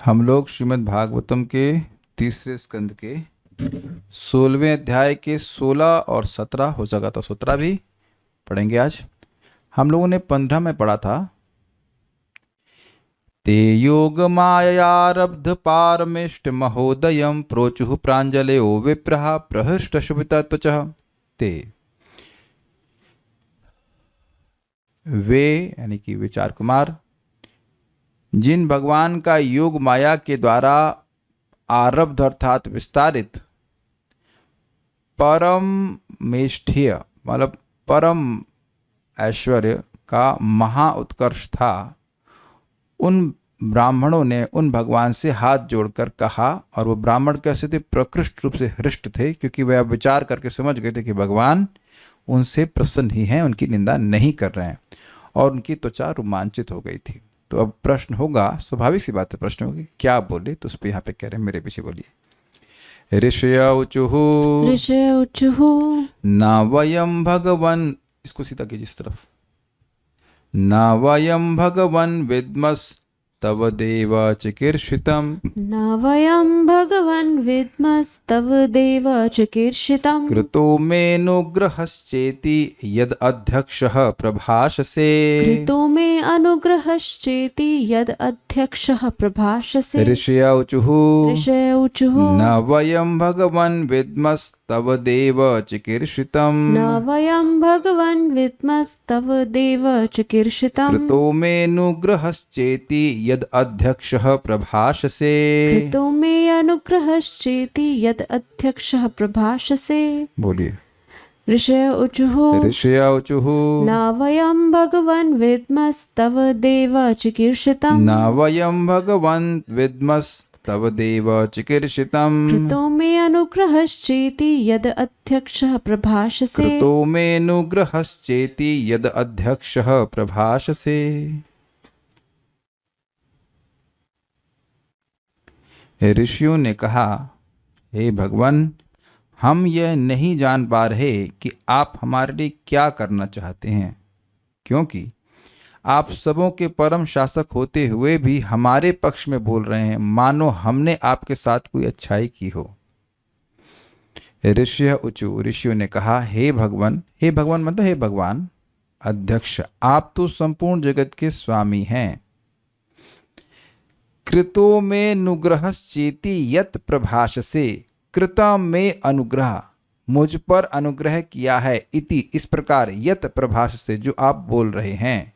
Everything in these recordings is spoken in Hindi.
हम लोग श्रीमद् भागवतम के तीसरे स्कंद के 16वें अध्याय के 16 और 17 हो सका तो 17 भी पढ़ेंगे आज। हम लोगों ने 15 में पढ़ा था, ते योग मायारब्ध पारमेष्ट महोदयम प्रोचुः प्रांजलयो विप्रहा प्रहृष्ट शुभिता त्वचः। ते वे यानी कि विचार कुमार जिन भगवान का योग माया के द्वारा आरब्ध अर्थात विस्तारित परम मेष्ठ्य मतलब परम ऐश्वर्य का महा उत्कर्ष था, उन ब्राह्मणों ने उन भगवान से हाथ जोड़कर कहा। और वो ब्राह्मण कैसे थे? प्रकृष्ट रूप से हृष्ट थे, क्योंकि वे अब विचार करके समझ गए थे कि भगवान उनसे प्रसन्न ही हैं, उनकी निंदा नहीं कर रहे हैं, और उनकी त्वचा रोमांचित हो गई थी। तो अब प्रश्न होगा, स्वाभाविक सी बात है, प्रश्न होगी क्या बोले, तो उस पर यहाँ पे कह रहे हैं, मेरे पीछे बोलिए। ऋषय ऊचुः न वयम भगवन, इसको सीधा कीजिए इस तरफ, न वयम भगवन विद्मस् तव देव चिकीर्षितम् न वयं भगवन् विद्मस्तव देव चिकीर्षितम् कृतो मेऽनुग्रहश्चेति यद् अध्यक्षः प्रभाषसे कृतो मे अनुग्रहश्चेति यद् अध्यक्षः प्रभाषसे ऋषय ऊचुः ऋषय ऊचुः न वयं भगवन् विद्मस्तव देव चिकीर्षितम् न वयं भगवन् विद्मस्तव देव चिकीर्षितम् कृतो मेऽनुग्रहश्चेति यद् अध्यक्षः प्रभाषसे कृतो मे अनुग्रहश्चेति यद् अध्यक्षः प्रभाषसे। बोलिए। ऋषय ऊचुः ऋषय ऊचुः न वयं भगवन् विद्मस्तव देव चिकीर्षितम् न वयं भगवन् विद्मस्तव देव चिकीर्षितम् कृतो मे अनुग्रहश्चेति यद् अध्यक्षः प्रभाषसे कृतो मेऽनुग्रहश्चेति यद् अध्यक्षः प्रभाषसे। ऋषियों ने कहा, हे भगवान, हम यह नहीं जान पा रहे कि आप हमारे लिए क्या करना चाहते हैं, क्योंकि आप सबों के परम शासक होते हुए भी हमारे पक्ष में बोल रहे हैं, मानो हमने आपके साथ कोई अच्छाई की हो। ऋषय ऊचु, ऋषियों ने कहा, हे भगवान मतलब हे भगवान अध्यक्ष, आप तो संपूर्ण जगत के स्वामी हैं। कृतो में अनुग्रहश्चेति यत् प्रभाषसे, कृता में अनुग्रह, मुझ पर अनुग्रह किया है, इति इस प्रकार, यत् प्रभाषसे जो आप बोल रहे हैं।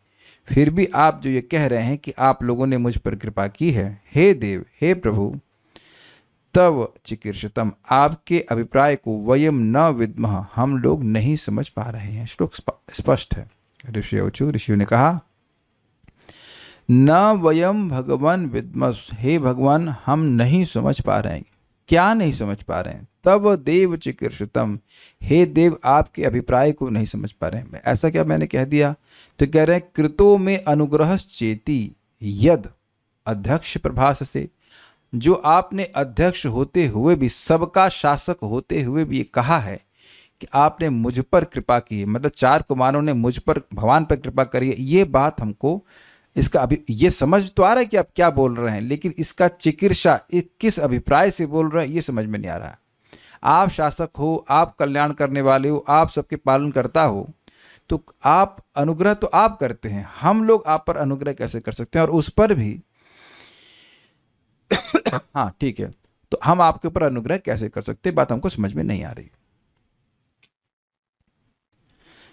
फिर भी आप जो ये कह रहे हैं कि आप लोगों ने मुझ पर कृपा की है, हे देव, हे प्रभु, तव चिकीर्षितम, आपके अभिप्राय को वयम न विद्मः, हम लोग नहीं समझ पा रहे हैं। श्लोक स्पष्ट है। ऋषि ऊचु, ऋषियों ने कहा, न वयम भगवान विद्मस्, हे भगवान हम नहीं समझ पा रहे हैं। क्या नहीं समझ पा रहे हैं? तब देव चिकीर्षितम, हे देव आपके अभिप्राय को नहीं समझ पा रहे हैं। ऐसा क्या मैंने कह दिया? तो कह रहे हैं, कृतो में अनुग्रहश्चेति यद अध्यक्ष प्रभाषसे, जो आपने अध्यक्ष होते हुए भी, सबका शासक होते हुए भी ये कहा है कि आपने मुझ पर कृपा की है, मतलब 4 कुमारों ने मुझ पर, भगवान पर कृपा करी है। ये बात हमको, इसका अभी ये समझ तो आ रहा है कि आप क्या बोल रहे हैं, लेकिन इसका चिकित्सा किस अभिप्राय से बोल रहे हैं ये समझ में नहीं आ रहा। आप शासक हो, आप कल्याण करने वाले हो, आप सबके पालन करता हो, तो आप अनुग्रह तो आप करते हैं, हम लोग आप पर अनुग्रह कैसे कर सकते हैं? और उस पर भी हाँ ठीक है, तो हम आपके ऊपर अनुग्रह कैसे कर सकते हैं? बात हमको समझ में नहीं आ रही।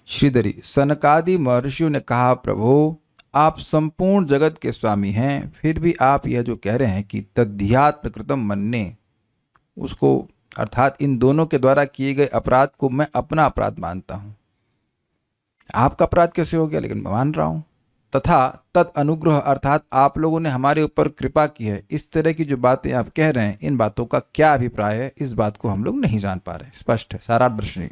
श्रीधरी सनकादि महर्षियों ने कहा, प्रभु आप संपूर्ण जगत के स्वामी हैं, फिर भी आप यह जो कह रहे हैं कि तद्ध्यात्म कृतम मन्ये, उसको अर्थात इन दोनों के द्वारा किए गए अपराध को मैं अपना अपराध मानता हूं। आपका अपराध कैसे हो गया? लेकिन मैं मान रहा हूं। तथा तत् अनुग्रह अर्थात आप लोगों ने हमारे ऊपर कृपा की है। इस तरह की जो बातें आप कह रहे हैं, इन बातों का क्या अभिप्राय है, इस बात को हम लोग नहीं जान पा रहे। स्पष्ट है, सारा दृष्टि।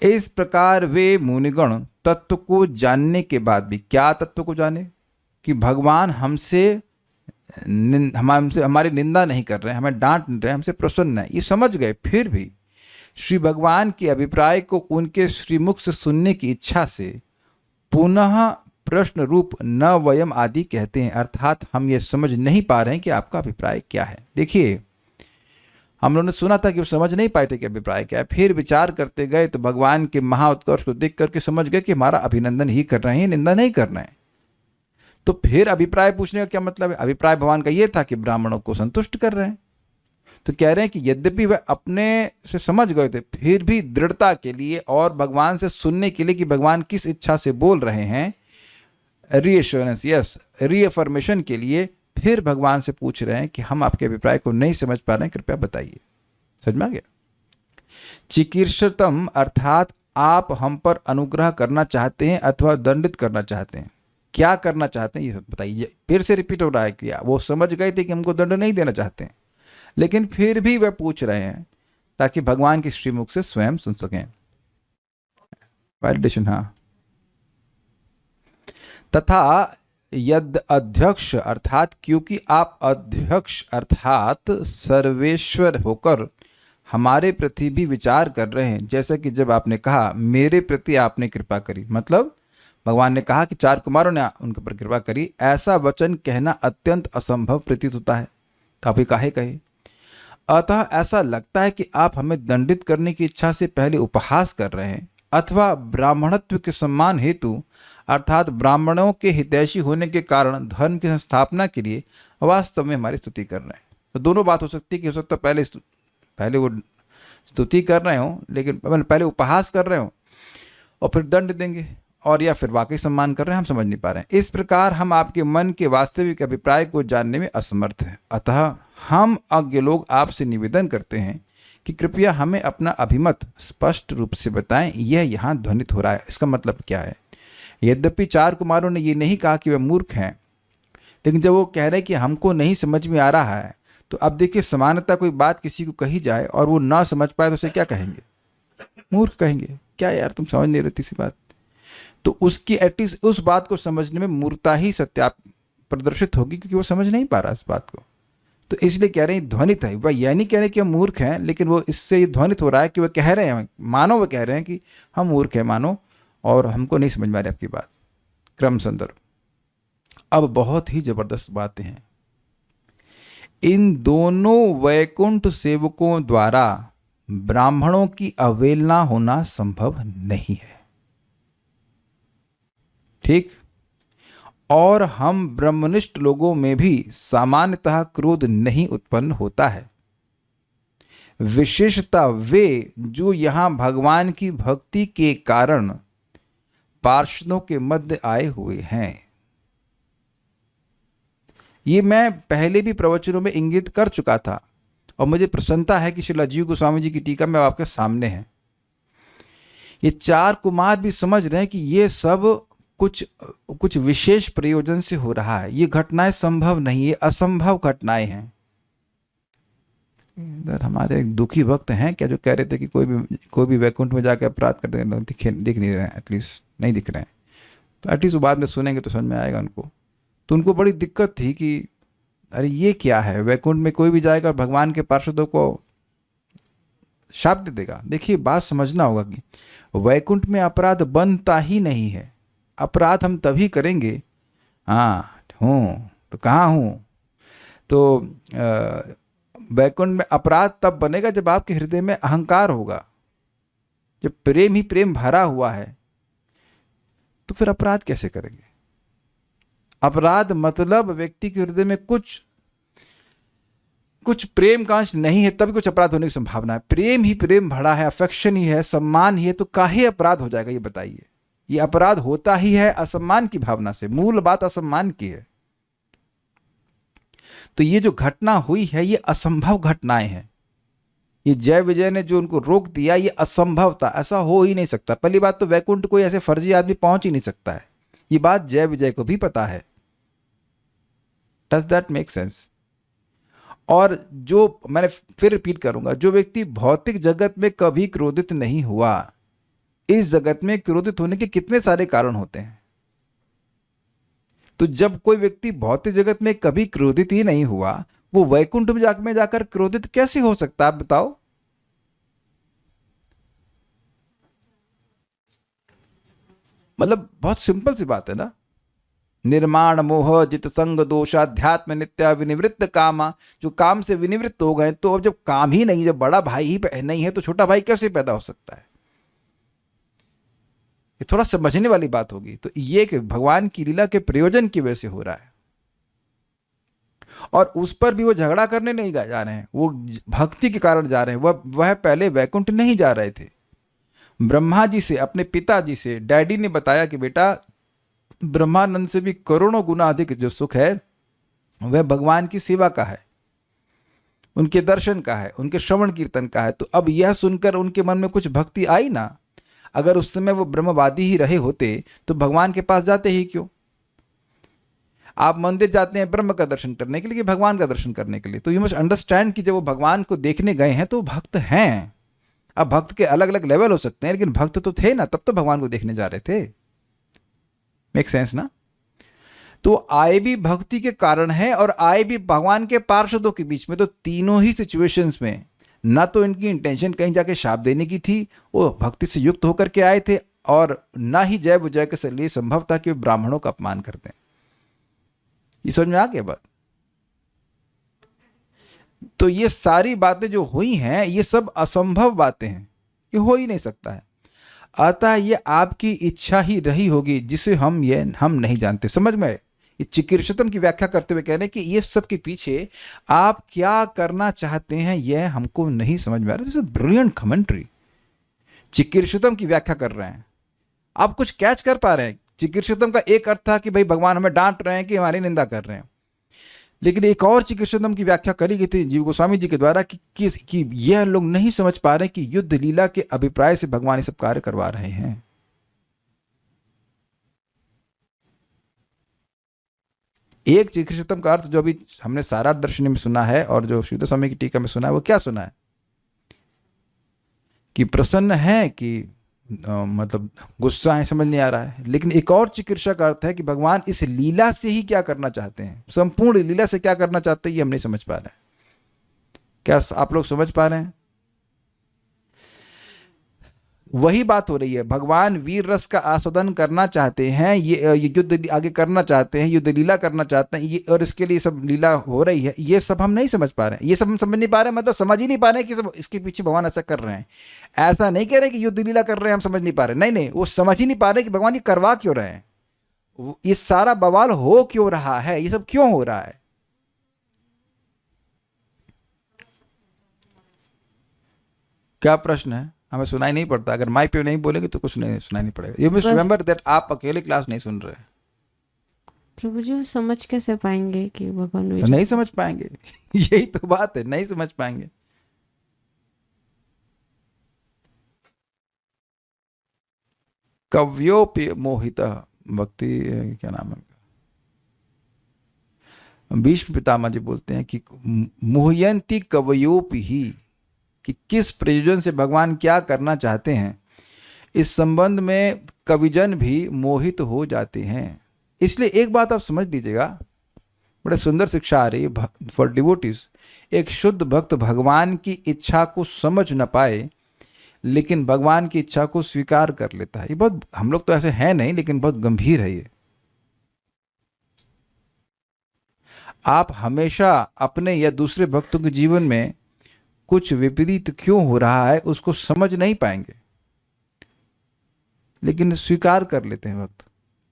इस प्रकार वे मुनिगण तत्व को जानने के बाद भी, क्या तत्व को जाने? कि भगवान हमसे हमारी निंदा नहीं कर रहे हैं, हमें डांट नहीं रहे, हमसे प्रसन्न है, ये समझ गए। फिर भी श्री भगवान के अभिप्राय को उनके श्रीमुख से सुनने की इच्छा से पुनः प्रश्न रूप न वयम आदि कहते हैं, अर्थात हम ये समझ नहीं पा रहे हैं कि आपका अभिप्राय क्या है। देखिए, हम लोगों ने सुना था कि वो समझ नहीं पाए थे कि अभिप्राय क्या है, फिर विचार करते गए तो भगवान के महाउत्कर्ष को देख करके समझ गए कि हमारा अभिनंदन ही कर रहे हैं, निंदा नहीं कर रहे हैं। तो फिर अभिप्राय पूछने का क्या मतलब है? अभिप्राय भगवान का ये था कि ब्राह्मणों को संतुष्ट कर रहे हैं। तो कह रहे हैं कि यद्यपि वह अपने से समझ गए थे, फिर भी दृढ़ता के लिए और भगवान से सुनने के लिए कि भगवान किस इच्छा से बोल रहे हैं, रीएश्योरेंस, यस, रीअफर्मेशन के लिए फिर भगवान से पूछ रहे हैं कि हम आपके अभिप्राय को नहीं समझ पा रहे हैं, कृपया बताइए। समझ में आ गया? चिकीर्षतम अर्थात आप हम पर अनुग्रह करना चाहते हैं अथवा दंडित करना चाहते हैं। क्या करना चाहते हैं ये बताइए। फिर से रिपीट हो रहा है कि वो समझ गए थे कि हमको दंड नहीं देना चाहते हैं, लेकिन फिर भी वह पूछ रहे हैं ताकि भगवान के श्रीमुख से स्वयं सुन सकें। वैलिडेशन, हाँ। तथा यद अध्यक्ष अर्थात क्योंकि आप अध्यक्ष अर्थात सर्वेश्वर होकर हमारे प्रति भी विचार कर रहे हैं, जैसा कि जब आपने कहा मेरे प्रति आपने कृपा करी, मतलब भगवान ने कहा कि 4 कुमारों ने उनके पर कृपा करी, ऐसा वचन कहना अत्यंत असंभव प्रतीत होता है। तो आप ये काहे कहे? अतः ऐसा लगता है कि आप हमें दंडित करने की इच्छा से पहले उपहास कर रहे हैं अथवा ब्राह्मणत्व के सम्मान हेतु अर्थात ब्राह्मणों के हितैषी होने के कारण धर्म की संस्थापना के लिए वास्तव में हमारी स्तुति कर रहे हैं। तो दोनों बात हो सकती है कि हो सकता है पहले वो स्तुति कर रहे हो, लेकिन पहले उपहास कर रहे हो और फिर दंड देंगे, और या फिर वाकई सम्मान कर रहे हैं, हम समझ नहीं पा रहे हैं। इस प्रकार हम आपके मन के वास्तविक अभिप्राय को जानने में असमर्थ हैं। अतः हम अज्ञ लोग आपसे निवेदन करते हैं कि कृपया हमें अपना अभिमत स्पष्ट रूप से बताएं। यह यहाँ ध्वनित हो रहा है, इसका मतलब क्या है? यद्यपि 4 कुमारों ने ये नहीं कहा कि वे मूर्ख हैं, लेकिन जब वो कह रहे हैं कि हमको नहीं समझ में आ रहा है, तो अब देखिए, समानता कोई बात किसी को कही जाए और वो ना समझ पाए तो उसे क्या कहेंगे? मूर्ख कहेंगे। क्या यार तुम समझ नहीं रही सी बात? तो उसकी एटलीस्ट उस बात को समझने में मूर्खता ही प्रदर्शित होगी, क्योंकि वो समझ नहीं पा रहा इस बात को। तो इसलिए कह रहे हैं ध्वनित है। वह यह नहीं कह रहे कि हम मूर्ख हैं, लेकिन वो इससे ये ध्वनित हो रहा है कि वह कह रहे हैं, मानो वह कह रहे हैं कि हम मूर्ख हैं मानो, और हमको नहीं समझ में आ रही आपकी बात। क्रम संदर्भ। अब बहुत ही जबरदस्त बातें हैं। इन दोनों वैकुंठ सेवकों द्वारा ब्राह्मणों की अवहेलना होना संभव नहीं है, ठीक? और हम ब्रह्मनिष्ठ लोगों में भी सामान्यतः क्रोध नहीं उत्पन्न होता है, विशेषतः वे जो यहां भगवान की भक्ति के कारण पार्षदों के मध्य आए हुए हैं। ये मैं पहले भी प्रवचनों में इंगित कर चुका था, और मुझे प्रसन्नता है कि श्रील जीव गोस्वामी जी की टीका में आपके सामने है। ये 4 कुमार भी समझ रहे हैं कि ये सब कुछ विशेष प्रयोजन से हो रहा है। ये घटनाएं संभव नहीं, ये असंभव घटनाएं हैं। इधर हमारे एक दुखी भक्त हैं क्या, जो कह रहे थे कि कोई भी वैकुंठ में जाकर अपराध करते दिख नहीं रहे हैं, एटलीस्ट नहीं दिख रहे हैं। तो एटलीस्ट वो बाद में सुनेंगे तो समझ में आएगा उनको। तो उनको बड़ी दिक्कत थी कि अरे ये क्या है, वैकुंठ में कोई भी जाएगा और भगवान के पार्षदों को शाप दे देगा। देखिए, बात समझना होगा कि वैकुंठ में अपराध बनता ही नहीं है। अपराध हम तभी करेंगे, हाँ हूँ तो कहाँ हूँ। तो वैकुंठ में अपराध तब बनेगा जब आपके हृदय में अहंकार होगा। जब प्रेम ही प्रेम भरा हुआ है तो फिर अपराध कैसे करेंगे? अपराध मतलब व्यक्ति के हृदय में कुछ प्रेम का अंश नहीं है, तभी कुछ अपराध होने की संभावना है। प्रेम ही प्रेम भरा है, अफेक्शन ही है, सम्मान ही है, तो काहे अपराध हो जाएगा? ये बताइए। ये अपराध होता ही है असम्मान की भावना से। मूल बात असम्मान की है। तो ये जो घटना हुई है ये असंभव घटनाएं हैं। ये जय विजय ने जो उनको रोक दिया ये असंभव था, ऐसा हो ही नहीं सकता। पहली बात तो वैकुंठ कोई ऐसे फर्जी आदमी पहुंच ही नहीं सकता है। ये बात जय विजय को भी पता है। Does that make sense? और जो मैंने फिर रिपीट करूंगा, जो व्यक्ति भौतिक जगत में कभी क्रोधित नहीं हुआ, इस जगत में क्रोधित होने के कितने सारे कारण होते हैं। तो जब कोई व्यक्ति भौतिक जगत में कभी क्रोधित ही नहीं हुआ, वो वैकुंठ में जाकर क्रोधित कैसे हो सकता है? आप बताओ। मतलब बहुत सिंपल सी बात है ना। निर्माण मोह जित संग दोषाध्यात्म नित्य विनिवृत्त कामा, जो काम से विनिवृत्त हो गए, तो अब जब काम ही नहीं, जब बड़ा भाई ही नहीं है तो छोटा भाई कैसे पैदा हो सकता है? ये थोड़ा समझने वाली बात होगी। तो ये कि भगवान की लीला के प्रयोजन की वजह से हो रहा है, और उस पर भी वो झगड़ा करने नहीं जा रहे हैं, वो भक्ति के कारण जा रहे हैं। वह पहले वैकुंठ नहीं जा रहे थे। ब्रह्मा जी से, अपने पिताजी से डैडी ने बताया कि बेटा, ब्रह्मानंद से भी करोड़ों गुना अधिक जो सुख है वह भगवान की सेवा का है, उनके दर्शन का है, उनके श्रवण कीर्तन का है। तो अब यह सुनकर उनके मन में कुछ भक्ति आई ना। अगर उस समय वो ब्रह्मवादी ही रहे होते तो भगवान के पास जाते ही क्यों? आप मंदिर जाते हैं ब्रह्म का दर्शन करने के लिए, भगवान का दर्शन करने के लिए। तो यू मस्ट अंडरस्टैंड कि जब वो भगवान को देखने गए हैं तो भक्त हैं। अब भक्त के अलग अलग लेवल हो सकते हैं, लेकिन भक्त तो थे ना, तब तो भगवान को देखने जा रहे थे। मेक सेंस ना? तो आए भी भक्ति के कारण है और आए भी भगवान के पार्षदों के बीच में। तो तीनों ही सिचुएशंस में ना तो इनकी इंटेंशन कहीं जाके शाप देने की थी, वो भक्ति से युक्त होकर के आए थे, और ना ही जय विजय के लिए संभव था कि ब्राह्मणों का अपमान करते हैं। ये समझ में आ गया बात? तो ये सारी बातें जो हुई हैं ये सब असंभव बातें हैं, ये हो ही नहीं सकता है। अतः ये आपकी इच्छा ही रही होगी जिसे हम नहीं जानते। समझ में? ये चिकीर्षतम की व्याख्या करते हुए कह रहे हैं कि ये सब के पीछे आप क्या करना चाहते हैं यह हमको नहीं समझ में आ रहा। This is brilliant commentary. चिकीर्षतम की व्याख्या कर रहे हैं, आप कुछ कैच कर पा रहे हैं? चिकीर्षतम का एक अर्थ था कि भाई भगवान हमें डांट रहे हैं कि हमारी निंदा कर रहे हैं, लेकिन एक और चिकीर्षतम की व्याख्या करी गई थी जीव गोस्वामी जी के द्वारा कि यह लोग नहीं समझ पा रहे कि युद्ध लीला के अभिप्राय से भगवान ये सब कार्य करवा रहे हैं। एक चिकीर्षतम का अर्थ जो अभी हमने सारा दर्शन में सुना है और जो श्रीधर स्वामी की टीका में सुना है, वो क्या सुना है? कि प्रसन्न है कि मतलब गुस्सा है, समझ नहीं आ रहा है। लेकिन एक और चिकित्सा का अर्थ है कि भगवान इस लीला से ही क्या करना चाहते हैं, संपूर्ण लीला से क्या करना चाहते हैं, ये हम नहीं समझ पा रहे हैं। क्या आप लोग समझ पा रहे हैं? वही बात हो रही है। भगवान वीर रस का आस्वादन करना चाहते हैं, ये युद्ध आगे करना चाहते हैं, युद्ध लीला करना चाहते हैं, ये और इसके लिए सब लीला हो रही है। ये सब हम नहीं समझ पा रहे हैं, ये सब हम समझ नहीं पा रहे हैं, मतलब समझ ही नहीं पा रहे हैं कि सब इसके पीछे भगवान ऐसा कर रहे हैं। ऐसा नहीं कह रहे कि युद्ध लीला कर रहे हैं हम समझ नहीं पा रहे, नहीं नहीं, वो समझ ही नहीं पा रहे कि भगवान ये करवा क्यों रहे हैं, ये सारा बवाल हो क्यों रहा है, ये सब क्यों हो रहा है। क्या प्रश्न है? हमें सुनाई नहीं पड़ता। अगर माइक पे नहीं बोलेंगे तो कुछ नहीं सुनाई नहीं पड़ेगा। यू मस्ट रिमेंबर दैट आप अकेले क्लास नहीं सुन रहे। प्रभु जी, वो समझ कैसे पाएंगे कि भगवान? तो नहीं समझ पाएंगे। यही तो बात है, नहीं समझ पाएंगे। कव्योपि मोहित, भक्ति क्या नाम है, भीष्म पितामह जी बोलते हैं कि मोहयंती कवयोपि ही, कि किस प्रयोजन से भगवान क्या करना चाहते हैं, इस संबंध में कविजन भी मोहित हो जाते हैं। इसलिए एक बात आप समझ लीजिएगा, बड़े सुंदर शिक्षा आ रही है फॉर डिवोटीज। एक शुद्ध भक्त भगवान की इच्छा को समझ न पाए लेकिन भगवान की इच्छा को स्वीकार कर लेता है। ये बहुत, हम लोग तो ऐसे हैं नहीं, लेकिन बहुत गंभीर है ये। आप हमेशा अपने या दूसरे भक्तों के जीवन में कुछ विपरीत क्यों हो रहा है उसको समझ नहीं पाएंगे, लेकिन स्वीकार कर लेते हैं भक्त,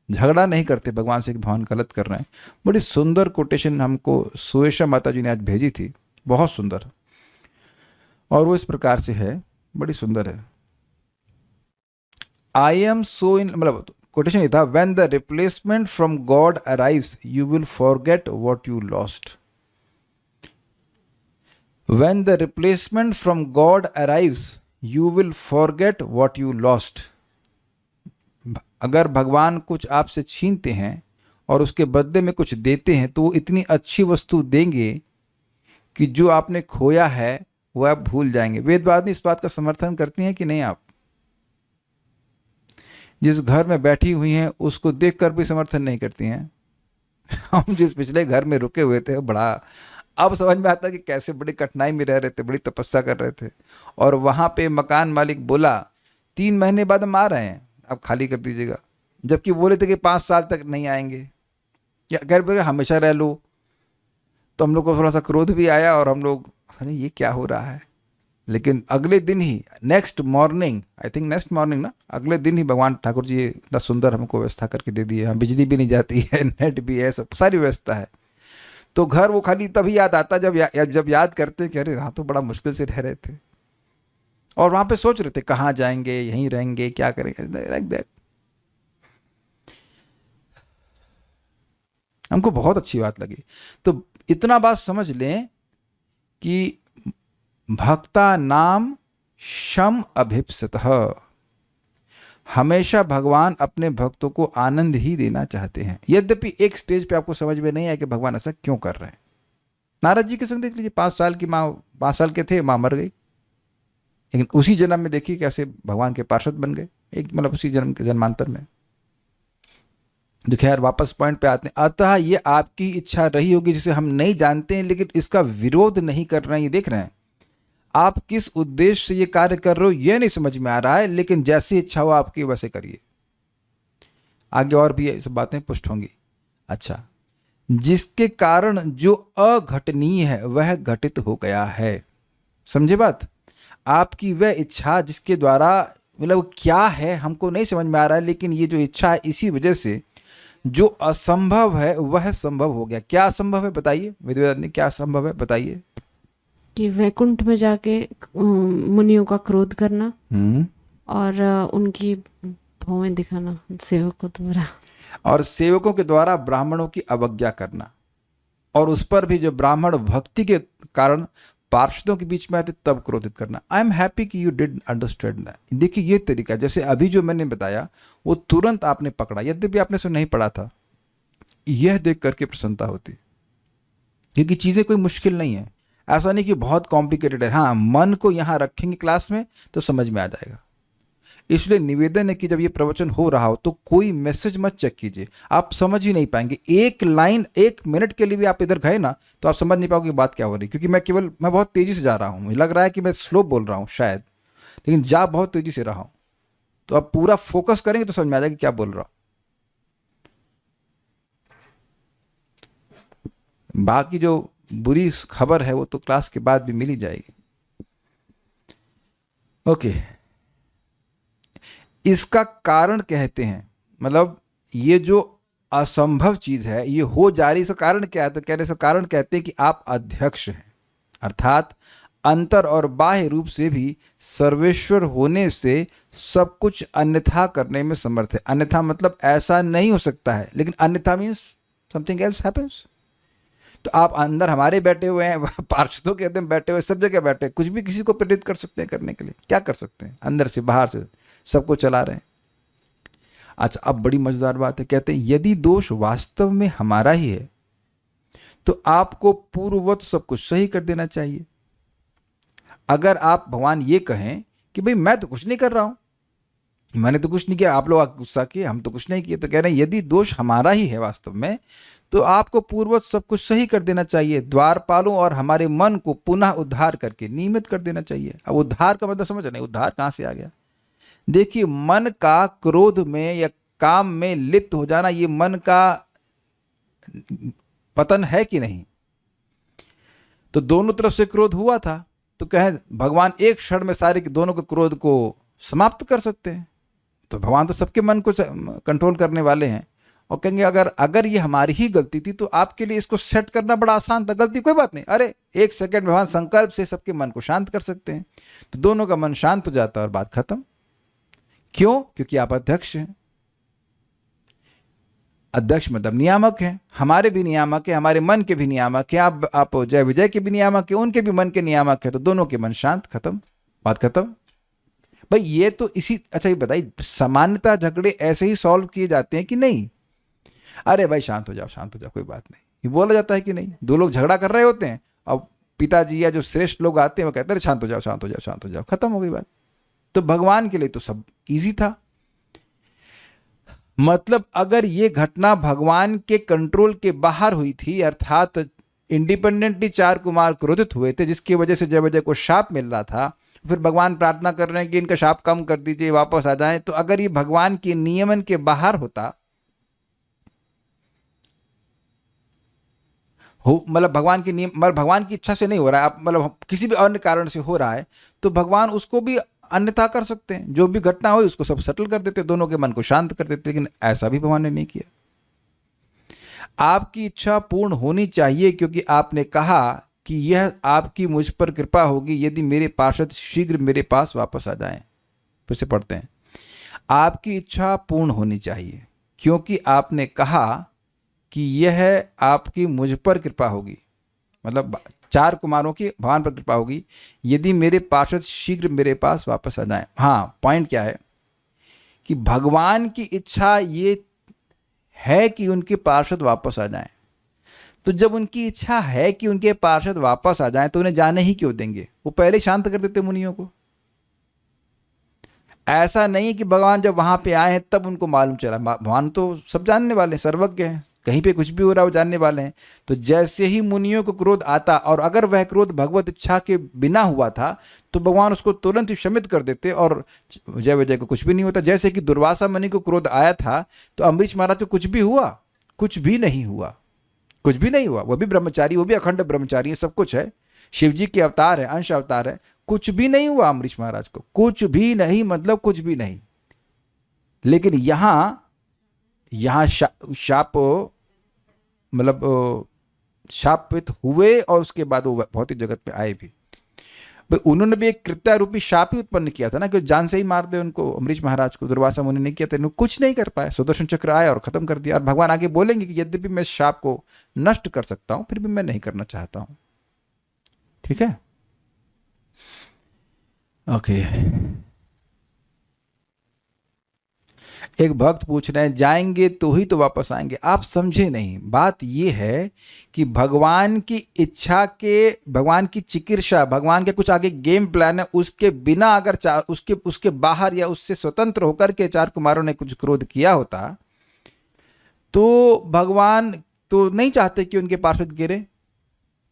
झगड़ा नहीं करते भगवान से कि भगवान गलत कर रहे हैं। बड़ी सुंदर कोटेशन हमको सुएशा माता जी ने आज भेजी थी, बहुत सुंदर, और वो इस प्रकार से है, बड़ी सुंदर है। आई एम सो इन, मतलब कोटेशन ये था, when the replacement from God arrives you will forget what you lost. When the replacement from God arrives, you will forget what you lost. अगर भगवान कुछ आपसे छीनते हैं और उसके बदले में कुछ देते हैं तो वो इतनी अच्छी वस्तु देंगे कि जो आपने खोया है वो आप भूल जाएंगे। वेदवादी इस बात का समर्थन करती हैं कि नहीं? आप जिस घर में बैठी हुई हैं उसको देखकर भी समर्थन नहीं करती हैं। हम जिस पिछले घर में रुके हुए थे, बड़ा अब समझ में आता कि कैसे बड़ी कठिनाई में रह रहे थे, बड़ी तपस्या कर रहे थे, और वहाँ पे मकान मालिक बोला 3 महीने बाद हम आ रहे हैं, आप खाली कर दीजिएगा, जबकि बोले थे कि 5 साल तक नहीं आएंगे। या घर पे हमेशा रह लो, तो हम लोग को थोड़ा सा क्रोध भी आया और हम लोग अरे ये क्या हो रहा है। लेकिन अगले दिन ही next morning, I think next morning ना, अगले दिन ही भगवान ठाकुर जी इतना सुंदर हमको व्यवस्था करके दे दी है, बिजली भी नहीं जाती है, नेट भी है, सब सारी व्यवस्था है। तो घर वो खाली तभी याद आता जब याद करते कि अरे हाँ तो बड़ा मुश्किल से रह रहे थे, और वहां पे सोच रहे थे कहाँ जाएंगे, यहीं रहेंगे, क्या करेंगे, लाइक दैट। हमको बहुत अच्छी बात लगी। तो इतना बात समझ लें कि भक्ता नाम शम अभिप्सतः, हमेशा भगवान अपने भक्तों को आनंद ही देना चाहते हैं। यद्यपि एक स्टेज पे आपको समझ में नहीं आया कि भगवान ऐसा क्यों कर रहे हैं। नारद जी के संग देख लीजिए, 5 साल की माँ, 5 साल के थे, माँ मर गई, लेकिन उसी जन्म में देखिए कैसे भगवान के पार्षद बन गए, एक मतलब उसी जन्म के जन्मांतर में। तो खैर वापस पॉइंट पे आते हैं। अतः ये आपकी इच्छा रही होगी जिसे हम नहीं जानते हैं, लेकिन इसका विरोध नहीं कर रहे हैं। ये देख रहे हैं आप किस उद्देश्य से ये कार्य कर रहे हो ये नहीं समझ में आ रहा है, लेकिन जैसी इच्छा हो आपकी वैसे करिए। आगे और भी ये सब बातें पुष्ट होंगी। अच्छा, जिसके कारण जो अघटनीय है वह घटित हो गया है। समझे बात? आपकी वह इच्छा जिसके द्वारा, मतलब क्या है हमको नहीं समझ में आ रहा है, लेकिन ये जो इच्छा है इसी वजह से जो असंभव है वह संभव हो गया। क्या असंभव है बताइए विद्यार्थी, क्या असंभव है बताइए? कि वैकुंठ में जाके मुनियों का क्रोध करना और उनकी भौवें दिखाना सेवकों द्वारा, और सेवकों के द्वारा ब्राह्मणों की अवज्ञा करना, और उस पर भी जो ब्राह्मण भक्ति के कारण पार्षदों के बीच में आते तब क्रोधित करना। आई एम हैप्पी कि यू डिड अंडरस्टैंड दैट। देखिए ये तरीका जैसे अभी जो मैंने बताया वो तुरंत आपने पकड़ा, यद्यपि आपने उसे नहीं पढ़ा था। यह देख करके प्रसन्नता होती, क्योंकि चीज़ें कोई मुश्किल नहीं है, ऐसा नहीं कि बहुत कॉम्प्लिकेटेड है। हाँ, मन को यहाँ रखेंगे क्लास में तो समझ में आ जाएगा। इसलिए निवेदन है कि जब ये प्रवचन हो रहा हो तो कोई मैसेज मत चेक कीजिए, आप समझ ही नहीं पाएंगे। एक लाइन 1 मिनट के लिए भी आप इधर गए ना तो आप समझ नहीं पाओगे बात क्या हो रही, क्योंकि मैं बहुत तेजी से जा रहा हूँ, मुझे लग रहा है कि मैं स्लो बोल रहा हूँ शायद, लेकिन जा बहुत तेजी से रहा हूँ। तो आप पूरा फोकस करेंगे तो समझ में आ जाएगा क्या बोल रहा हूँ। बाकी जो बुरी खबर है वो तो क्लास के बाद भी मिल ही जाएगी। ओके, इसका कारण कहते हैं, मतलब ये जो असंभव चीज है ये हो जा रही, इसका कारण क्या है? तो कह रहे इसका कारण कहते हैं कि आप अध्यक्ष हैं, अर्थात अंतर और बाह्य रूप से भी सर्वेश्वर होने से सब कुछ अन्यथा करने में समर्थ है। अन्यथा मतलब ऐसा नहीं हो सकता है, लेकिन अन्यथा मीन्स समथिंग एल्स हैपेंस। तो आप अंदर हमारे बैठे हुए हैं, पार्षदों के अंदर बैठे हुए, सब जगह बैठे, कुछ भी किसी को प्रेरित कर सकते हैं करने के लिए। क्या कर सकते हैं? अंदर से बाहर से सबको चला रहे हैं। अच्छा, अब बड़ी मजेदार बात है, कहते हैं यदि दोष वास्तव में हमारा ही है तो आपको पूर्ववत सब कुछ सही कर देना चाहिए। अगर आप भगवान ये कहें कि भाई मैं तो कुछ नहीं कर रहा हूं, मैंने तो कुछ नहीं किया, आप लोग गुस्सा किए, हम तो कुछ नहीं किए, तो कह रहे हैं यदि दोष हमारा ही है वास्तव में तो आपको पूर्ववत सब कुछ सही कर देना चाहिए, द्वारपालों और हमारे मन को पुनः उद्धार करके नियमित कर देना चाहिए। अब उद्धार का मतलब समझ रहे, उद्धार कहां से आ गया? देखिए, मन का क्रोध में या काम में लिप्त हो जाना ये मन का पतन है कि नहीं? तो दोनों तरफ से क्रोध हुआ था, तो कहे भगवान एक क्षण में सारे दोनों के क्रोध को समाप्त कर सकते हैं। तो भगवान तो सबके मन को कंट्रोल करने वाले हैं, और कहेंगे अगर ये हमारी ही गलती थी तो आपके लिए इसको सेट करना बड़ा आसान था। गलती कोई बात नहीं, अरे 1 सेकंड भगवान संकल्प से सबके मन को शांत कर सकते हैं। तो दोनों का मन शांत हो जाता है और बात खत्म। क्यों? क्योंकि आप अध्यक्ष हैं। अध्यक्ष मतलब नियामक हैं, हमारे भी नियामक हैं, हमारे मन के भी नियामक हैं, आप जय विजय के भी नियामक हैं, उनके भी मन के नियामक हैं। तो दोनों के मन शांत, खत्म, बात खत्म। भाई ये तो इसी, अच्छा ये बताइए, सामान्यतः झगड़े ऐसे ही सॉल्व किए जाते हैं कि नहीं? अरे भाई शांत हो जाओ, शांत हो जाओ, कोई बात नहीं, ये बोला जाता है कि नहीं? 2 लोग झगड़ा कर रहे होते हैं, अब पिताजी या जो श्रेष्ठ लोग आते हैं वो कहते हैं शांत हो जाओ, शांत हो जाओ, शांत हो जाओ, खत्म हो गई बात। तो भगवान के लिए तो सब इजी था। मतलब अगर ये घटना भगवान के कंट्रोल के बाहर हुई थी, अर्थात इंडिपेंडेंटली 4 कुमार क्रोधित हुए थे जिसकी वजह से जय विजय को शाप मिल रहा था, फिर भगवान प्रार्थना कर रहे हैं कि इनका शाप कम कर दीजिए, वापस आ जाएं, तो अगर ये भगवान के नियमन के बाहर होता हो, मतलब भगवान के नियम, मतलब भगवान की इच्छा से नहीं हो रहा है, आप मतलब किसी भी अन्य कारण से हो रहा है, तो भगवान उसको भी अन्यथा कर सकते हैं। जो भी घटना हुई उसको सब सेटल कर देते, दोनों के मन को शांत कर देते, लेकिन ऐसा भी भगवान ने नहीं किया। आपकी इच्छा पूर्ण होनी चाहिए, क्योंकि आपने कहा कि यह आपकी मुझ पर कृपा होगी यदि मेरे पार्षद शीघ्र मेरे पास वापस आ जाएं। फिर से पढ़ते हैं, आपकी इच्छा पूर्ण होनी चाहिए क्योंकि आपने कहा कि यह आपकी मुझ पर कृपा होगी, मतलब 4 कुमारों की भगवान पर कृपा होगी यदि मेरे पार्षद शीघ्र मेरे पास वापस आ जाएं। हाँ, पॉइंट क्या है कि भगवान की इच्छा ये है कि उनके पार्षद वापस आ जाएं। तो जब उनकी इच्छा है कि उनके पार्षद वापस आ जाएं, तो उन्हें जाने ही क्यों देंगे? वो पहले शांत कर देते मुनियों को। ऐसा नहीं कि भगवान जब वहां पे आए हैं तब उनको मालूम चला। भगवान तो सब जानने वाले हैं, सर्वज्ञ हैं, कहीं पे कुछ भी हो रहा है वो जानने वाले हैं। तो जैसे ही मुनियों को क्रोध आता, और अगर वह क्रोध भगवत इच्छा के बिना हुआ था, तो भगवान उसको तुरंत ही शमित कर देते और जय विजय को कुछ भी नहीं होता। जैसे कि दुर्वासा मुनि को क्रोध आया था, तो अम्बरीश महाराज को कुछ भी हुआ? कुछ भी नहीं हुआ, कुछ भी नहीं हुआ। वो भी ब्रह्मचारी, वो भी अखंड ब्रह्मचारी है, सब कुछ है, शिव जी के अवतार है, अंश अवतार है, कुछ भी नहीं हुआ अम्बरीश महाराज को, कुछ भी नहीं, मतलब कुछ भी नहीं। लेकिन यहां शाप, मतलब शापित हुए, और उसके बाद वो भौतिक जगत पे आए भी। भाई उन्होंने भी एक कृत्या रूपी शाप ही उत्पन्न किया था ना, कि जान से ही मार दे उनको, अम्बरीश महाराज को। दुर्वासा मुनि ने किया था, इन्होंने कुछ नहीं कर पाया, सुदर्शन चक्र आया और खत्म कर दिया। और भगवान आगे बोलेंगे कि यद्यपि मैं शाप को नष्ट कर सकता हूं, फिर भी मैं नहीं करना चाहता हूं। ठीक है, ओके। एक भक्त पूछ रहे हैं, जाएंगे तो ही तो वापस आएंगे। आप समझे नहीं, बात यह है कि भगवान की इच्छा के, भगवान की चिकित्सा, भगवान के कुछ आगे गेम प्लान है, उसके बिना अगर उसके बाहर या उससे स्वतंत्र होकर के 4 कुमारों ने कुछ क्रोध किया होता, तो भगवान तो नहीं चाहते कि उनके पार्षद गिरे,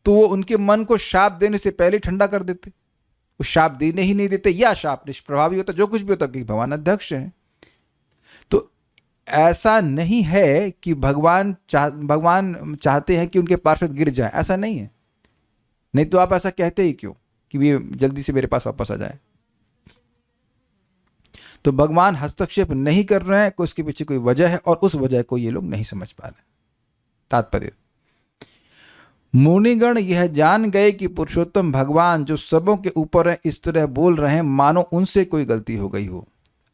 तो वो उनके मन को शाप देने से पहले ठंडा कर देते। वो शाप देने ही नहीं देते, या शाप निष्प्रभावी होता, जो कुछ भी होता, कि भगवान अध्यक्ष है। तो ऐसा नहीं है कि भगवान चाहते हैं कि उनके पार्षद गिर जाए, ऐसा नहीं है। नहीं तो आप ऐसा कहते ही क्यों कि ये जल्दी से मेरे पास वापस आ जाए? तो भगवान हस्तक्षेप नहीं कर रहे हैं, उसके पीछे कोई वजह है, और उस वजह को ये लोग नहीं समझ पा रहे। तात्पर्य, मुनिगण यह जान गए कि पुरुषोत्तम भगवान जो सबों के ऊपर है, इस तरह बोल रहे हैं मानो उनसे कोई गलती हो गई हो।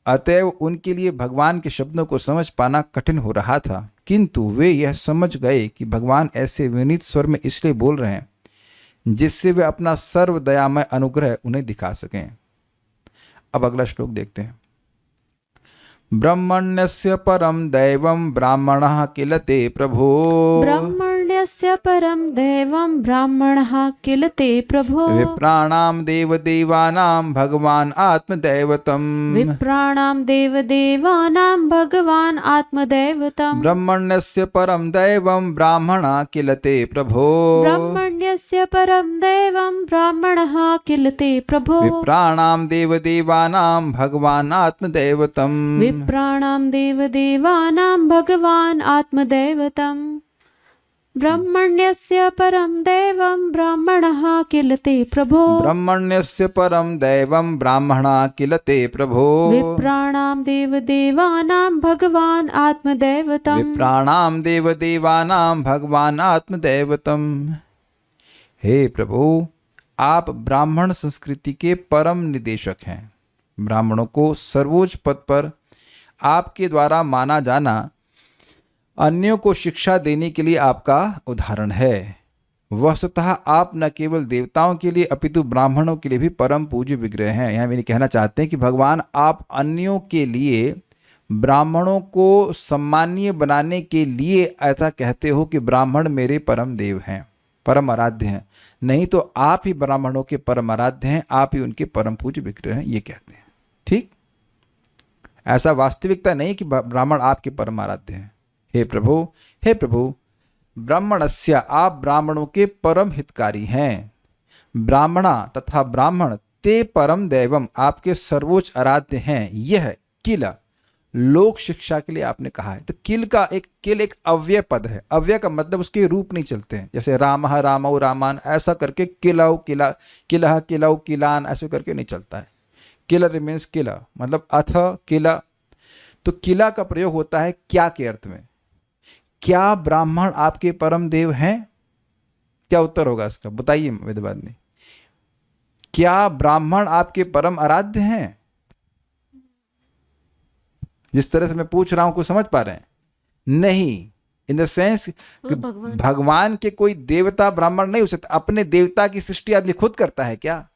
अतएव उनके लिए भगवान के शब्दों को समझ पाना कठिन हो रहा था, किंतु वे यह समझ गए कि भगवान ऐसे विनीत स्वर में इसलिए बोल रहे हैं जिससे वे अपना सर्व दयामय अनुग्रह उन्हें दिखा सकें। अब अगला श्लोक देखते हैं। ब्रह्मण्यस्य परम दैवं ब्राह्मणः किल ते प्रभो। ब्रह्मण्यस्य परम दैवं ब्राह्मणः किल ते प्रभो। विप्राणां देवदेवानां भगवान् आत्मदैवतम्। विप्राणां देवदेवानां भगवान् आत्मदैवतम्। ब्रह्मण्यस्य परम दैवं ब्राह्मणः किल ते प्रभो। ब्रह्मण्यस्य परम दैवं ब्राह्मणः किल ते प्रभो। विप्राणां देवदेवानां भगवान् आत्मदैवतम्। विप्राणां देवदेवानां भगवान् आत्मदैवतम्। ब्रह्मण्यस्य परम दैवं ब्राह्मणः किल ते प्रभो। ब्रह्मण्यस्य परम दैवं ब्राह्मणः किल ते प्रभो। विप्राणां देवदेवानां भगवान् आत्मदैवतम्। विप्राणां देवदेवानां भगवान् आत्मदैवतम्। हे प्रभु, आप ब्राह्मण संस्कृति के परम निदेशक हैं। ब्राह्मणों को सर्वोच्च पद पर आपके द्वारा माना जाना अन्यों को शिक्षा देने के लिए आपका उदाहरण है। वस्तुतः आप न केवल देवताओं के लिए अपितु ब्राह्मणों के लिए भी परम पूज्य विग्रह हैं। यहाँ मेरे कहना चाहते हैं कि भगवान आप अन्यों के लिए, ब्राह्मणों को सम्मानीय बनाने के लिए ऐसा कहते हो कि ब्राह्मण मेरे परम देव हैं, परम आराध्य हैं। नहीं तो आप ही ब्राह्मणों के परम आराध्य हैं, आप ही उनके परम पूज्य विग्रह हैं, ये कहते हैं। ठीक, ऐसा वास्तविकता नहीं कि ब्राह्मण आपके परम आराध्य हैं। हे प्रभु, ब्राह्मणस्य, आप ब्राह्मणों के परम हितकारी हैं। ब्राह्मणा तथा ब्राह्मण ते परम दैवम, आपके सर्वोच्च आराध्य हैं। यह किल, लोक शिक्षा के लिए आपने कहा है। तो किल एक अव्यय पद है। अव्यय का मतलब उसके रूप नहीं चलते हैं, जैसे रामः रामौ रामान ऐसा करके किलौ किला किलह किलौ किलान ऐसे करके नहीं चलता है। किल रिमेन्स किला, मतलब अथ किला। तो किला का प्रयोग होता है क्या के अर्थ में। क्या ब्राह्मण आपके परम देव हैं? क्या उत्तर होगा इसका, बताइए वेदवादिनी। क्या ब्राह्मण आपके परम आराध्य हैं? जिस तरह से मैं पूछ रहा हूं कुछ समझ पा रहे हैं? नहीं, इन द सेंस भगवान के कोई देवता ब्राह्मण नहीं हो सकता। अपने देवता की सृष्टि आदमी खुद करता है क्या?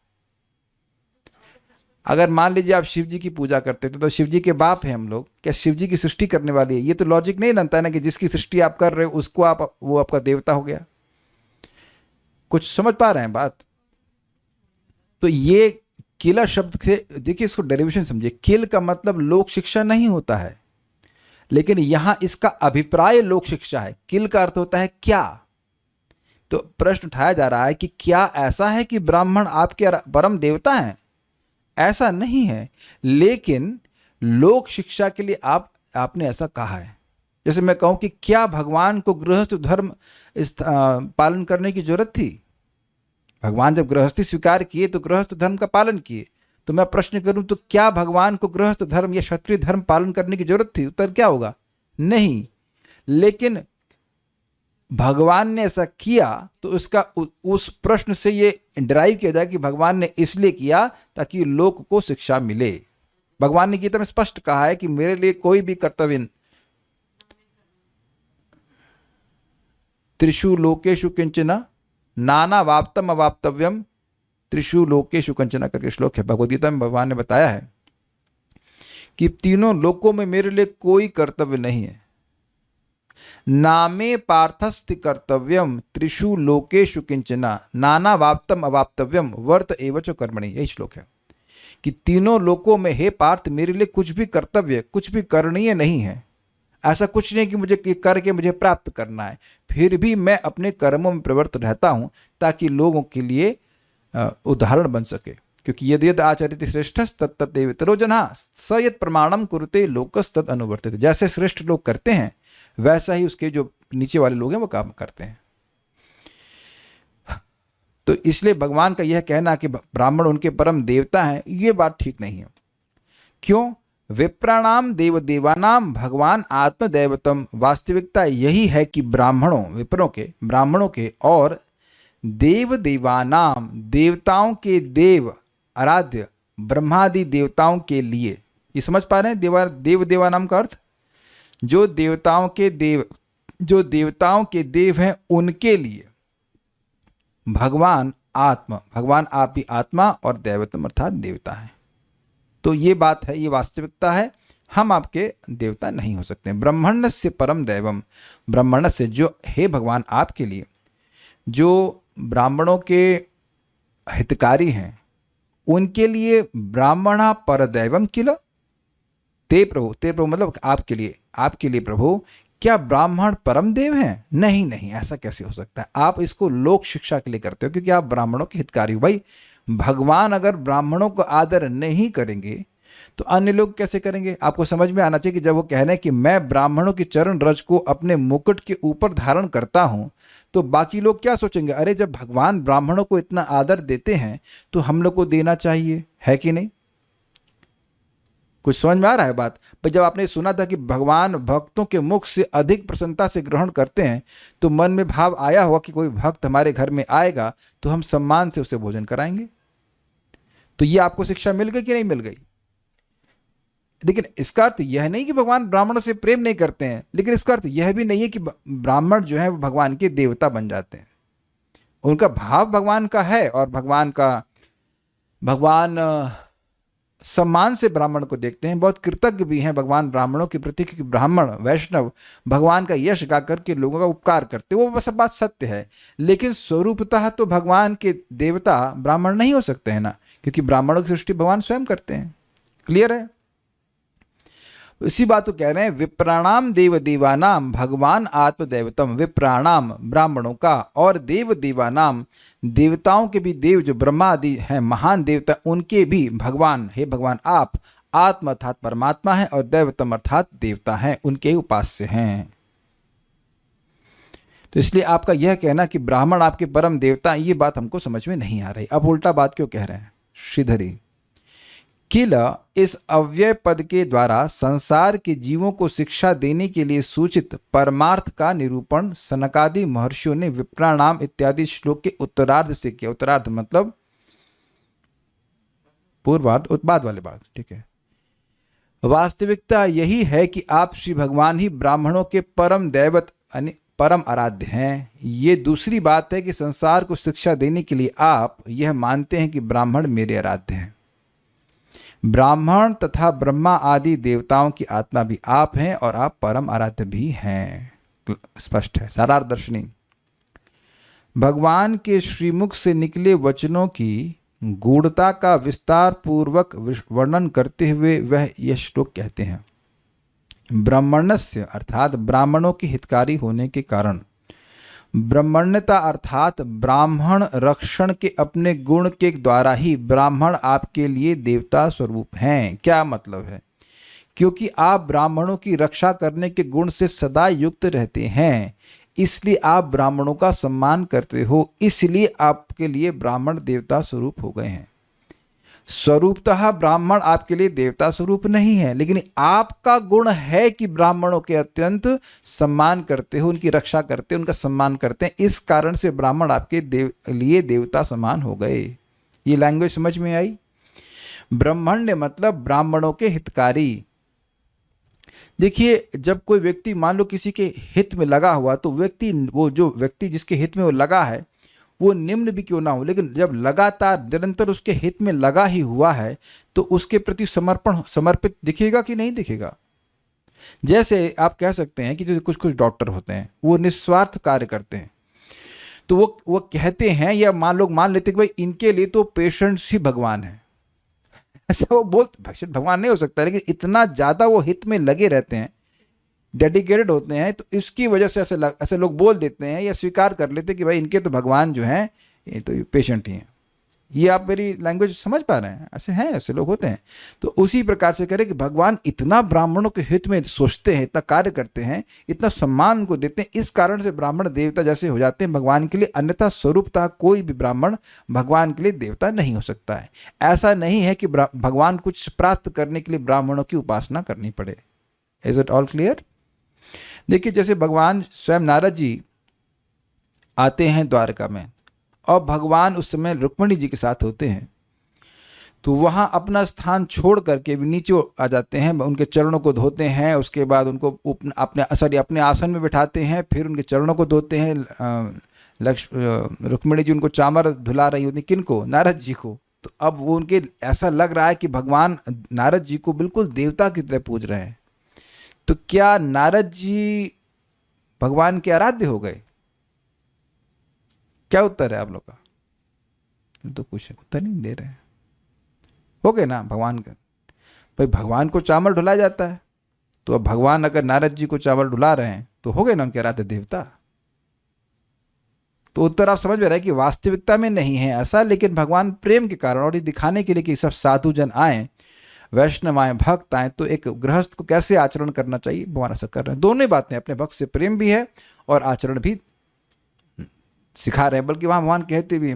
अगर मान लीजिए आप शिव जी की पूजा करते थे तो शिव जी के बाप हैं हम लोग, क्या शिव जी की सृष्टि करने वाली है? ये तो लॉजिक नहीं बनता है ना कि जिसकी सृष्टि आप कर रहे हो उसको आप, वो आपका देवता हो गया। कुछ समझ पा रहे हैं बात? तो ये किला शब्द से देखिए, इसको डेरिवेशन समझिए। किल का मतलब लोक शिक्षा नहीं होता है, लेकिन यहां इसका अभिप्राय लोक शिक्षा है। किल का अर्थ होता है क्या। तो प्रश्न उठाया जा रहा है कि क्या ऐसा है कि ब्राह्मण आपके परम देवता हैं? ऐसा नहीं है, लेकिन लोक शिक्षा के लिए आपने ऐसा कहा है। जैसे मैं कहूं कि क्या भगवान को गृहस्थ धर्म पालन करने की जरूरत थी? भगवान जब गृहस्थी स्वीकार किए तो गृहस्थ धर्म का पालन किए। तो मैं प्रश्न करूं तो क्या भगवान को गृहस्थ धर्म या क्षत्रिय धर्म पालन करने की जरूरत थी? उत्तर क्या होगा? नहीं। लेकिन भगवान ने ऐसा किया तो उसका उस प्रश्न से ये डिराइव किया जाए कि भगवान ने इसलिए किया ताकि लोक को शिक्षा मिले। भगवान ने गीता में स्पष्ट कहा है कि मेरे लिए कोई भी कर्तव्य त्रिषु लोकेषु किंचन नाना वाप्तम अवाप्तव्यम त्रिषु लोकेषु कंचना करके श्लोक है भगवद गीता में। भगवान ने बताया है कि तीनों लोकों में मेरे लिए कोई कर्तव्य नहीं है। नामे पार्थस्ति कर्तव्यम त्रिषु लोकेषु किंचना नाना वाप्तम अवाप्तव्यम वर्त एवच कर्मणि। यही श्लोक है कि तीनों लोकों में हे पार्थ मेरे लिए कुछ भी कर्तव्य, कुछ भी करणीय नहीं है। ऐसा कुछ नहीं कि मुझे करके मुझे प्राप्त करना है, फिर भी मैं अपने कर्मों में प्रवृत्त रहता हूं ताकि लोगों के लिए उदाहरण बन सके। क्योंकि यदि यद आचरित श्रेष्ठस् तत्तदेवेतरो जनः स यत् प्रमाणम कुरुते लोकस् तद अनुवर्तते। जैसे श्रेष्ठ लोग करते हैं वैसा ही उसके जो नीचे वाले लोग हैं वो काम करते हैं। तो इसलिए भगवान का यह कहना कि ब्राह्मण उनके परम देवता हैं, ये बात ठीक नहीं है। क्यों? विप्राणाम देव देवानाम भगवान आत्मदैवतम। वास्तविकता यही है कि ब्राह्मणों, विप्रों के, ब्राह्मणों के और देव देवानाम देवताओं के देव आराध्य ब्रह्मादि देवताओं के लिए, ये समझ पा रहे हैं देव देवानाम का अर्थ? जो देवताओं के देव, जो देवताओं के देव हैं उनके लिए भगवान आप भी आत्मा और दैवतम अर्थात देवता है। तो ये बात है, ये वास्तविकता है। हम आपके देवता नहीं हो सकते। ब्रह्मण्यस्य परम दैवम, ब्रह्मण्यस्य जो हे भगवान आपके लिए जो ब्राह्मणों के हितकारी हैं उनके लिए ब्राह्मणा परदैवम किल ते प्रभु मतलब आपके लिए प्रभु क्या ब्राह्मण परम देव हैं? नहीं नहीं, ऐसा कैसे हो सकता है? आप इसको लोक शिक्षा के लिए करते हो क्योंकि आप ब्राह्मणों के हितकारी हो। भाई भगवान अगर ब्राह्मणों को आदर नहीं करेंगे तो अन्य लोग कैसे करेंगे? आपको समझ में आना चाहिए कि जब वो कह रहे हैं कि मैं ब्राह्मणों की चरण रज को अपने मुकुट के ऊपर धारण करता हूं तो बाकी लोग क्या सोचेंगे? अरे जब भगवान ब्राह्मणों को इतना आदर देते हैं तो हम लोग को देना चाहिए, है कि नहीं? कुछ समझ में आ रहा है बात? पर जब आपने सुना था कि भगवान भक्तों के मुख से अधिक प्रसन्नता से ग्रहण करते हैं तो मन में भाव आया होगा कि कोई भक्त हमारे घर में आएगा तो हम सम्मान से उसे भोजन कराएंगे। तो ये आपको शिक्षा मिल गई कि नहीं मिल गई? लेकिन इसका अर्थ यह नहीं कि भगवान ब्राह्मणों से प्रेम नहीं करते हैं, लेकिन इसका अर्थ यह भी नहीं है कि ब्राह्मण जो है वो भगवान के देवता बन जाते हैं। उनका भाव भगवान का है और भगवान सम्मान से ब्राह्मण को देखते हैं, बहुत कृतज्ञ भी हैं भगवान ब्राह्मणों के प्रति कि ब्राह्मण वैष्णव भगवान का यश गा करके लोगों का उपकार करते, वो सब बात सत्य है। लेकिन स्वरूपतः तो भगवान के देवता ब्राह्मण नहीं हो सकते हैं ना, क्योंकि ब्राह्मणों की सृष्टि भगवान स्वयं करते हैं। क्लियर है? इसी बात को कह रहे हैं विप्राणाम देव देवानाम भगवान आत्मदैवतम। विप्राणाम ब्राह्मणों का और देव देवानाम देवताओं के भी देव जो ब्रह्मा आदि हैं महान देवता उनके भी भगवान, हे भगवान आप आत्मा अर्थात परमात्मा है और दैवतम अर्थात देवता हैं, उनके ही उपास्य हैं। तो इसलिए आपका यह कहना कि ब्राह्मण आपके परम देवता, ये बात हमको समझ में नहीं आ रही। अब उल्टा बात क्यों कह रहे हैं? श्रीधरी, किल इस अव्यय पद के द्वारा संसार के जीवों को शिक्षा देने के लिए सूचित परमार्थ का निरूपण सनकादि महर्षियों ने विप्राणाम इत्यादि श्लोक के उत्तरार्ध से किया। उत्तरार्ध मतलब पूर्वार्ध, बाद वाले बात, ठीक है। वास्तविकता यही है कि आप श्री भगवान ही ब्राह्मणों के परम दैवत यानी परम आराध्य हैं। ये दूसरी बात है कि संसार को शिक्षा देने के लिए आप यह मानते हैं कि ब्राह्मण मेरे आराध्य हैं। ब्राह्मण तथा ब्रह्मा आदि देवताओं की आत्मा भी आप हैं और आप परम आराध्य भी हैं। स्पष्ट है। सारार्थ दर्शनी, भगवान के श्रीमुख से निकले वचनों की गूढ़ता का विस्तार पूर्वक वर्णन करते हुए वह यह श्लोक कहते हैं, ब्राह्मणस्य अर्थात ब्राह्मणों के हितकारी होने के कारण, ब्राह्मण्यता अर्थात ब्राह्मण रक्षण के अपने गुण के द्वारा ही ब्राह्मण आपके लिए देवता स्वरूप हैं। क्या मतलब है? क्योंकि आप ब्राह्मणों की रक्षा करने के गुण से सदा युक्त रहते हैं, इसलिए आप ब्राह्मणों का सम्मान करते हो, इसलिए आपके लिए ब्राह्मण देवता स्वरूप हो गए हैं। स्वरूपतः ब्राह्मण आपके लिए देवता स्वरूप नहीं है, लेकिन आपका गुण है कि ब्राह्मणों के अत्यंत सम्मान करते हो, उनकी रक्षा करते हो, उनका सम्मान करते हैं, इस कारण से ब्राह्मण आपके लिए देवता समान हो गए। ये लैंग्वेज समझ में आई? ब्राह्मण्य मतलब ब्राह्मणों के हितकारी। देखिए, जब कोई व्यक्ति मान लो किसी के हित में लगा हुआ, तो वो जो व्यक्ति जिसके हित में वो लगा है, वो निम्न भी क्यों ना हो, लेकिन जब लगातार निरंतर उसके हित में लगा ही हुआ है, तो उसके प्रति समर्पित दिखेगा कि नहीं दिखेगा? जैसे आप कह सकते हैं कि जैसे कुछ कुछ डॉक्टर होते हैं, वो निस्वार्थ कार्य करते हैं, तो वो कहते हैं या मान लेते कि भाई इनके लिए तो पेशेंट्स ही भगवान है। ऐसा वो बोलते, भगवान नहीं हो सकता, लेकिन इतना ज़्यादा वो हित में लगे रहते हैं, डेडिकेटेड होते हैं, तो इसकी वजह से ऐसे लोग बोल देते हैं या स्वीकार कर लेते हैं कि भाई इनके तो भगवान जो हैं ये तो पेशेंट ही हैं। ये आप मेरी लैंग्वेज समझ पा रहे हैं? ऐसे हैं, ऐसे लोग होते हैं। तो उसी प्रकार से करें कि भगवान इतना ब्राह्मणों के हित में सोचते हैं, इतना कार्य करते हैं, इतना सम्मान को देते हैं, इस कारण से ब्राह्मण देवता जैसे हो जाते हैं भगवान के लिए। अन्यथा स्वरूपतः कोई भी ब्राह्मण भगवान के लिए देवता नहीं हो सकता है। ऐसा नहीं है कि भगवान कुछ प्राप्त करने के लिए ब्राह्मणों की उपासना करनी पड़े। Is it all clear? देखिए, जैसे भगवान स्वयं नारद जी आते हैं द्वारका में, और भगवान उस समय रुक्मिणी जी के साथ होते हैं, तो वहाँ अपना स्थान छोड़ करके नीचे आ जाते हैं, उनके चरणों को धोते हैं, उसके बाद उनको अपने आसन में बिठाते हैं, फिर उनके चरणों को धोते हैं। रुक्मिणी जी उनको चामर धुला रही होती, किनको? नारद जी को। तो अब वो उनके ऐसा लग रहा है कि भगवान नारद जी को बिल्कुल देवता की तरह पूज रहे हैं। तो क्या नारद जी भगवान के आराध्य हो गए? क्या उत्तर है आप लोग का? तो कुछ उत्तर नहीं दे रहे हैं। हो गए ना भगवान का? भाई भगवान को चावल ढुलाया जाता है, तो अब भगवान अगर नारद जी को चावल ढुला रहे हैं तो हो गए ना उनके आराध्य देवता। तो उत्तर आप समझ में रहे कि वास्तविकता में नहीं है ऐसा, लेकिन भगवान प्रेम के कारण और ये दिखाने के लिए कि सब साधु जन आए, वैष्णव आए, भक्त आए, तो एक गृहस्थ को कैसे आचरण करना चाहिए भगवान ऐसा कर रहे हैं। दोनों बातें, अपने भक्त से प्रेम भी है और आचरण भी सिखा रहे हैं। बल्कि वहाँ भगवान कहते भी,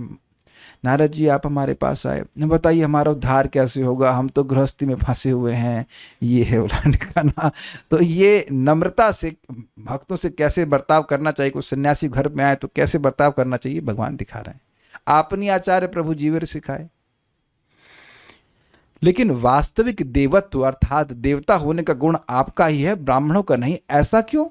नारद जी आप हमारे पास आए, बताइए हमारा उद्धार कैसे होगा, हम तो गृहस्थी में फंसे हुए हैं, ये है उलाने का ना। तो ये नम्रता से भक्तों से कैसे बर्ताव करना चाहिए, कोई सन्यासी घर में आए तो कैसे बर्ताव करना चाहिए भगवान दिखा रहे हैं। आपनी आचार्य प्रभु जीवर सिखाए। लेकिन वास्तविक देवत्व अर्थात देवता होने का गुण आपका ही है, ब्राह्मणों का नहीं। ऐसा क्यों?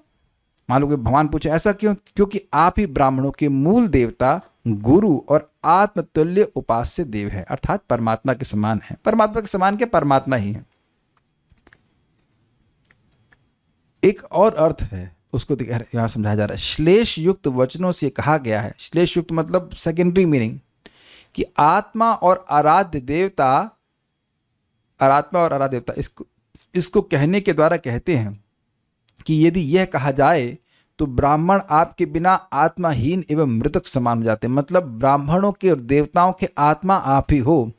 मान लो कि भगवान पूछे ऐसा क्यों? क्योंकि आप ही ब्राह्मणों के मूल देवता, गुरु और आत्मतुल्य उपास्य देव है, अर्थात परमात्मा के समान है। परमात्मा के समान के परमात्मा ही है। एक और अर्थ है, उसको यहां समझाया जा रहा है। श्लेष युक्त वचनों से कहा गया है, श्लेष युक्त मतलब सेकेंडरी मीनिंग, कि आत्मा और आराध्य देवता, इसको कहने के द्वारा कहते हैं कि यदि यह कहा जाए तो ब्राह्मण आपके बिना आत्माहीन एवं मृतक समान हो जाते हैं। मतलब ब्राह्मणों के और देवताओं के आत्मा आप ही हो,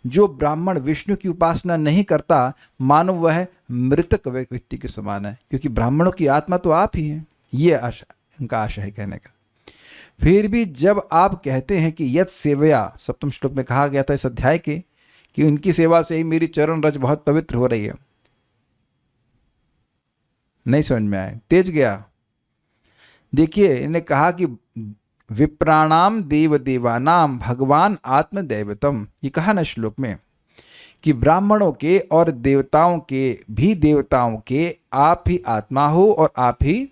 जो ब्राह्मण विष्णु की उपासना नहीं करता मानो वह मृतक व्यक्ति के समान है, क्योंकि ब्राह्मणों की आत्मा तो आप ही हैं। ये आशा, उनका आशा है कहने का। फिर भी जब आप कहते हैं कि यत सेवया, 7वें श्लोक में कहा गया था इस अध्याय के कि उनकी सेवा से ही मेरी चरण रज बहुत पवित्र हो रही है, नहीं समझ में आया, तेज गया। देखिए, इन्हें कहा कि विप्राणाम देव देवानाम भगवान आत्मदैवतम, ये कहा ना श्लोक में कि ब्राह्मणों के और देवताओं के भी देवताओं के आप ही आत्मा हो और आप ही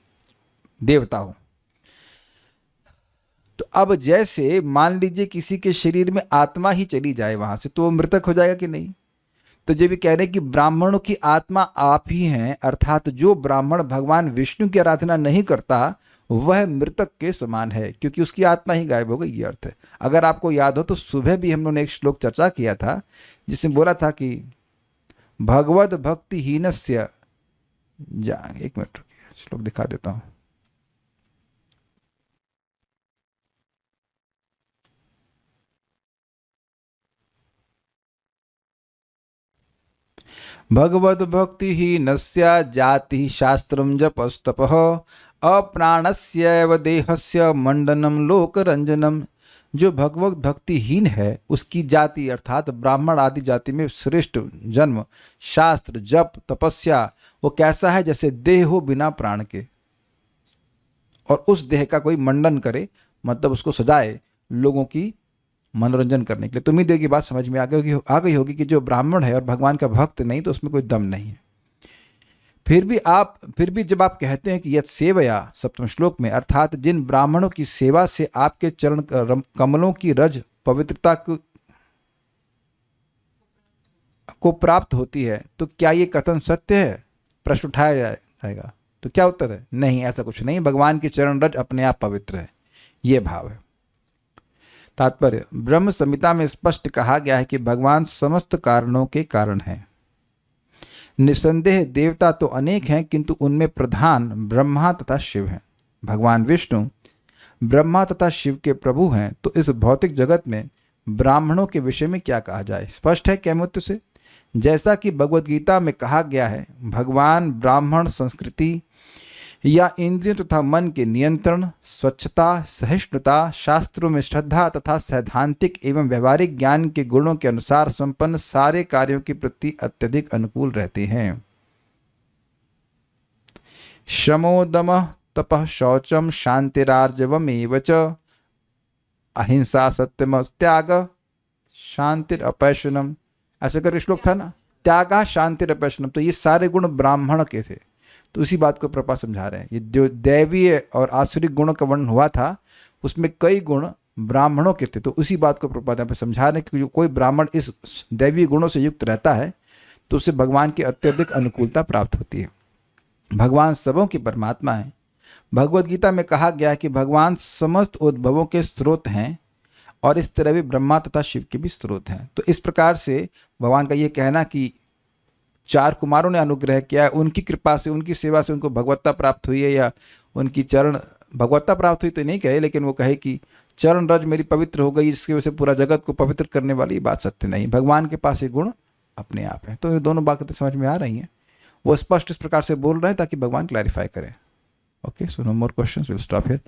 देवता हो। तो अब जैसे मान लीजिए किसी के शरीर में आत्मा ही चली जाए वहां से, तो वो मृतक हो जाएगा कि नहीं? तो जब ये कह रहे हैं कि ब्राह्मणों की आत्मा आप ही हैं, अर्थात जो ब्राह्मण भगवान विष्णु की आराधना नहीं करता वह मृतक के समान है, क्योंकि उसकी आत्मा ही गायब हो गई, ये अर्थ है। अगर आपको याद हो तो सुबह भी हम लोगों ने एक श्लोक चर्चा किया था जिसमें बोला था कि भगवद भक्तिहीनस्य एक मिनट रुकिए, श्लोक दिखा देता हूं। भगवद भक्तिहीनस्य जाति शास्त्रम जपस्तपः अप्राणस्यैव देहस्य मंडनम लोकरंजनम। जो भगवत भक्तिहीन है उसकी जाति अर्थात ब्राह्मण आदि जाति में श्रेष्ठ जन्म, शास्त्र, जप, तपस्या वो कैसा है? जैसे देह हो बिना प्राण के, और उस देह का कोई मंडन करे, मतलब उसको सजाए लोगों की मनोरंजन करने के लिए। तो उम्मीद है कि बात समझ में आ गई होगी कि जो ब्राह्मण है और भगवान का भक्त नहीं तो उसमें कोई दम नहीं है। फिर भी जब आप कहते हैं कि यत सेवया, 7वें श्लोक में, अर्थात जिन ब्राह्मणों की सेवा से आपके चरण कमलों की रज पवित्रता को प्राप्त होती है, तो क्या ये कथन सत्य है? प्रश्न उठाया जाएगा। तो क्या उत्तर है? नहीं, ऐसा कुछ नहीं। भगवान की चरण रज अपने आप पवित्र है, ये भाव है। तात्पर्य, ब्रह्म संहिता में स्पष्ट कहा गया है कि भगवान समस्त कारणों के कारण हैं। निसंदेह देवता तो अनेक हैं, किंतु उनमें प्रधान ब्रह्मा तथा शिव हैं। भगवान विष्णु ब्रह्मा तथा शिव के प्रभु हैं, तो इस भौतिक जगत में ब्राह्मणों के विषय में क्या कहा जाए? स्पष्ट है कैमुत्य से। जैसा कि भगवद गीता में कहा गया है, भगवान ब्राह्मण संस्कृति या इंद्रियों तथा मन के नियंत्रण, स्वच्छता, सहिष्णुता, शास्त्रों में श्रद्धा तथा सैद्धांतिक एवं व्यवहारिक ज्ञान के गुणों के अनुसार संपन्न सारे कार्यों के प्रति अत्यधिक अनुकूल रहते हैं। शमो दमः तपः शौचम शांतिरार्जवमेव च अहिंसा सत्यम त्याग शांतिरपैशनम, ऐसा करके श्लोक था ना, त्यागा शांतिरपैशनम। तो ये सारे गुण ब्राह्मण के थे। तो उसी बात को प्रभुपाद समझा रहे हैं। ये जो दैवीय और आसुरिक गुणों का वर्णन हुआ था उसमें कई गुण ब्राह्मणों के थे, तो उसी बात को प्रभुपाद यहाँ पे समझा रहे हैं कि जो कोई ब्राह्मण इस दैवीय गुणों से युक्त रहता है तो उसे भगवान की अत्यधिक अनुकूलता प्राप्त होती है। भगवान सबों की परमात्मा है। भगवद गीता में कहा गया है कि भगवान समस्त उद्भवों के स्रोत हैं और इस तरह भी ब्रह्मा तथा शिव के भी स्रोत हैं। तो इस प्रकार से भगवान का ये कहना कि 4 कुमारों ने अनुग्रह किया है, उनकी कृपा से, उनकी सेवा से उनको भगवत्ता प्राप्त हुई है, या उनकी चरण भगवत्ता प्राप्त हुई तो नहीं कहे, लेकिन वो कहे कि चरण रज मेरी पवित्र हो गई, इसकी वजह से पूरा जगत को पवित्र करने वाली बात सत्य नहीं। भगवान के पास ये गुण अपने आप है। तो ये दोनों बातें समझ में आ रही हैं। वो स्पष्ट इस प्रकार से बोल रहे हैं ताकि भगवान क्लैरिफाई करें। Okay, so no more questions, will stop here.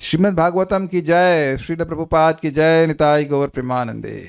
Srimad Bhagavatam की जय, श्रील प्रभुपाद की जय, निताई गौर प्रेमानंदे।